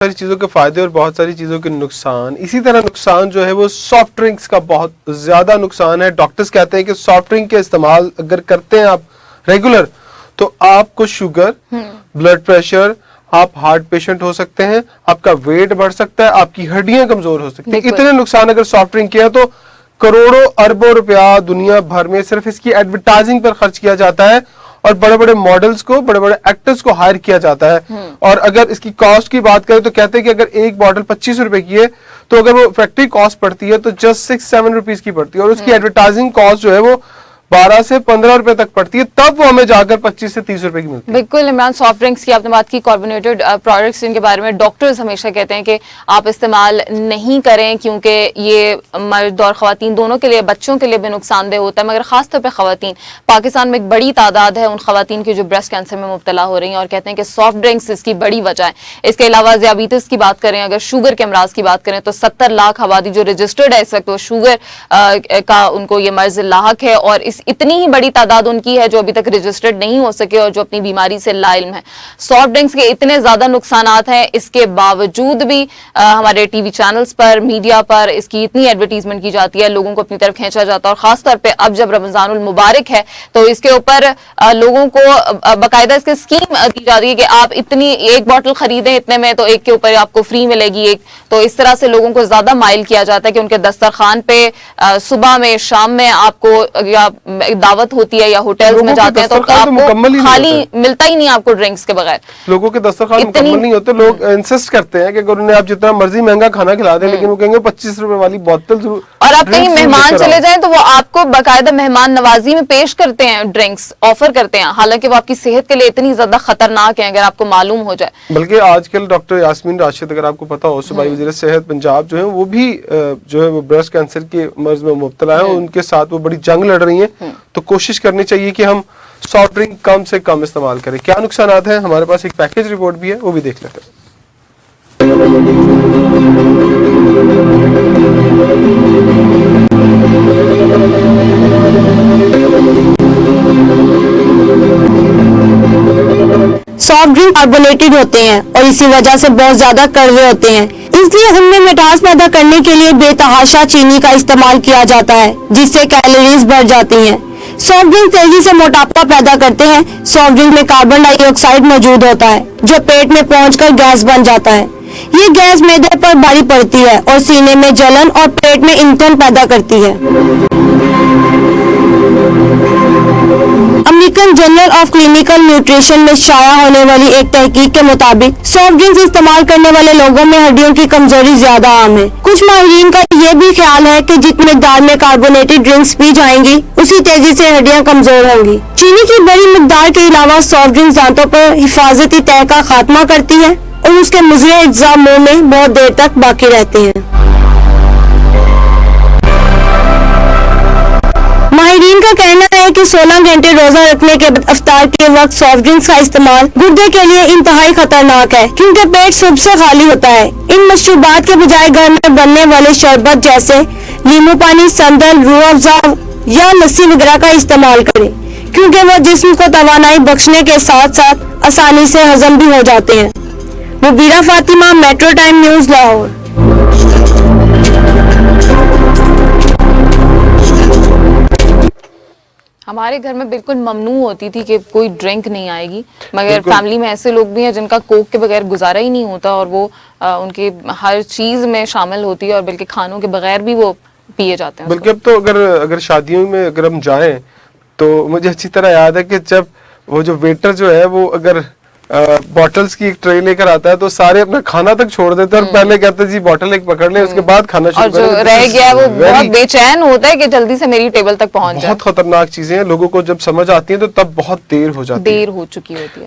सारी चीज़ों के फायदे और बहुत सारी चीज़ों के नुकसान। इसी तरह नुकसान जो है वो सॉफ्ट ड्रिंक्स का बहुत ज़्यादा नुकसान है। डॉक्टर्स कहते हैं कि सॉफ्ट ड्रिंक के इस्तेमाल अगर करते हैं आप रेगुलर, तो आपको शुगर, ब्लड प्रेशर, आप हार्ट पेशेंट हो सकते हैं, आपका वेट बढ़ सकता है, आपकी हड्डियां कमजोर हो सकती हैं। इतने नुकसान अगर सॉफ्ट ड्रिंक किया तो करोड़ों अरबों रुपया दुनिया भर में सिर्फ इसकी एडवर्टाइजिंग पर खर्च किया जाता है और बड़े बड़े मॉडल्स को, बड़े बड़े एक्टर्स को हायर किया जाता है। और अगर इसकी कॉस्ट की बात करें तो कहते हैं कि अगर एक बॉटल 25 रुपए की है तो अगर वो फैक्ट्री कॉस्ट पड़ती है तो जस्ट 6-7 रुपीज की पड़ती है और उसकी एडवर्टाइजिंग कॉस्ट जो है वो 12 से 15 रुपए तक पड़ती है, तब वो हमें जाकर 25 से 30 रुपए की मिलती है। बिल्कुल इमरान, सॉफ्ट ड्रिंक्स की आपने बात की, कार्बोनेटेड प्रोडक्ट्स जिनके बारे में डॉक्टर्स हमेशा कहते हैं कि आप इस्तेमाल नहीं करें क्योंकि ये मर्द और खवातीन दोनों के लिए, बच्चों के लिए भी नुकसानदेह होता है, मगर खासतौर पर खवातीन, पाकिस्तान में एक बड़ी तादाद है उन खवातीन की जो ब्रेस्ट कैंसर में मुब्तला हो रही हैं और कहते हैं कि सॉफ्ट ड्रिंक्स इसकी बड़ी वजह है। इसके अलावा ज़ियाबीतिस की बात करें, अगर शुगर के अमराज की बात करें तो 70 लाख आबादी जो रजिस्टर्ड है इस वक्त वो शुगर का उनको ये मर्ज लाहक है और इस इतनी ही बड़ी तादाद उनकी है जो अभी तक रजिस्टर्ड नहीं हो सके और जो अपनी बीमारी से लाइल्म है। सॉफ्ट ड्रिंक्स के इतने ज्यादा नुकसानात हैं, इसके बावजूद भी हमारे टीवी चैनल्स पर, मीडिया पर इसकी इतनी एडवर्टीजमेंट की जाती है, लोगों को अपनी तरफ खींचा जाता है। और खासतौर पे अब जब रमजानुल मुबारक है तो इसके ऊपर लोगों को बाकायदा इसकी स्कीम दी जा रही है कि आप इतनी एक बॉटल खरीदें इतने में तो एक के ऊपर आपको फ्री मिलेगी एक। तो इस तरह से लोगों को ज्यादा माइल किया जाता है कि उनके दस्तरखान पे सुबह में, शाम में आपको या दावत होती है या होटल्स में जाते हैं तो आपको खाली मिलता ही नहीं आपको ड्रिंक्स के बगैर। लोगों के दस्तरखान मुकम्मल नहीं होते। लोग इंसिस्ट करते हैं कि अगर उन्हें आप जितना मर्जी महंगा खाना खिला दें लेकिन वो कहेंगे 25 रुपए वाली बोतल जरूर। और आप कहीं मेहमान चले जाएं तो वो आपको बाकायदा मेहमान नवाजी में पेश करते हैं, ड्रिंक्स ऑफर करते हैं, हालांकि वो आपकी सेहत के लिए इतनी ज्यादा खतरनाक है अगर आपको मालूम हो जाए। बल्कि आजकल डॉक्टर यास्मीन राशिद, अगर आपको पता हो, सूबाई वज़ीर सेहत पंजाब जो है वो भी जो है वो ब्रेस्ट कैंसर के मर्ज में मुब्तला है, उनके साथ वो बड़ी जंग लड़ रही हैं। तो कोशिश करनी चाहिए कि हम सॉफ्ट ड्रिंक कम से कम इस्तेमाल करें। क्या नुकसान हैं, हमारे पास एक पैकेज रिपोर्ट भी है, वो भी देख लेते हैं। सॉफ्ट ड्रिंक कार्बोनेटेड होते हैं और इसी वजह से बहुत ज्यादा कड़वे होते हैं, इसलिए उनमें मिठास पैदा करने के लिए बेतहाशा चीनी का इस्तेमाल किया जाता है जिससे कैलोरीज बढ़ जाती हैं। सॉफ्ट ड्रिंक तेजी से मोटापा पैदा करते हैं। सॉफ्ट ड्रिंक में कार्बन डाइऑक्साइड मौजूद होता है जो पेट में पहुंचकर गैस बन जाता है। ये गैस मैदे पर भारी पड़ती है और सीने में जलन और पेट में इंधन पैदा करती है। American journal of clinical nutrition में शाया होने वाली एक तहकीक के मुताबिक सॉफ्ट ड्रिंक्स इस्तेमाल करने वाले लोगों में हड्डियों की कमजोरी ज्यादा आम है। कुछ माहिरीन का ये भी ख्याल है कि जितनी मिकदार में कार्बोनेटेड ड्रिंक्स पी जाएंगी उसी तेजी से हड्डियां कमजोर होंगी। चीनी की बड़ी मिकदार के अलावा सॉफ्ट ड्रिंक्स दांतों पर हिफाजती तह का खात्मा करती है और उसके मुज़रे अज्जा मुंह में बहुत देर तक बाकी रहते हैं। माहिरीन का कहना है कि 16 घंटे रोजा रखने के बाद इफ्तार के वक्त सॉफ्ट ड्रिंक्स का इस्तेमाल गुर्दे के लिए इंतहाई खतरनाक है क्योंकि पेट सुबह से खाली होता है। इन मशरूबात के बजाय घर में बनने वाले शरबत जैसे नींबू पानी, संदल, रूह अफ़ज़ा या लस्सी वगैरह का इस्तेमाल करें क्योंकि वह जिस्म को तवानाई बख्शने के साथ साथ आसानी से हजम भी हो जाते हैं। Mubeera Fatima, Metro Time News, Lahore. हमारे घर में बिल्कुल ममनू होती थी कि कोई ड्रिंक नहीं आएगी, मगर फैमिली में ऐसे लोग भी हैं जिनका कोक के बगैर गुजारा ही नहीं होता और वो उनके हर चीज में शामिल होती है और बल्कि खानों के बगैर भी वो पिए जाते हैं। बल्कि अब तो अगर शादियों में अगर हम जाएं तो मुझे अच्छी तरह याद है कि जब वो जो वेटर जो है वो अगर बॉटल्स की एक ट्रे लेकर आता है तो सारे अपना खाना तक छोड़ देते हैं और पहले कहते हैं जी बॉटल एक पकड़ ले, उसके बाद खाना शुरू करें। और जो रह गया वो बहुत बेचैन होता है कि जल्दी से मेरी टेबल तक पहुंच जाए। बहुत खतरनाक चीजें हैं, लोगों को जब समझ आती हैं तो तब बहुत देर हो जाती है, देर हो चुकी होती है।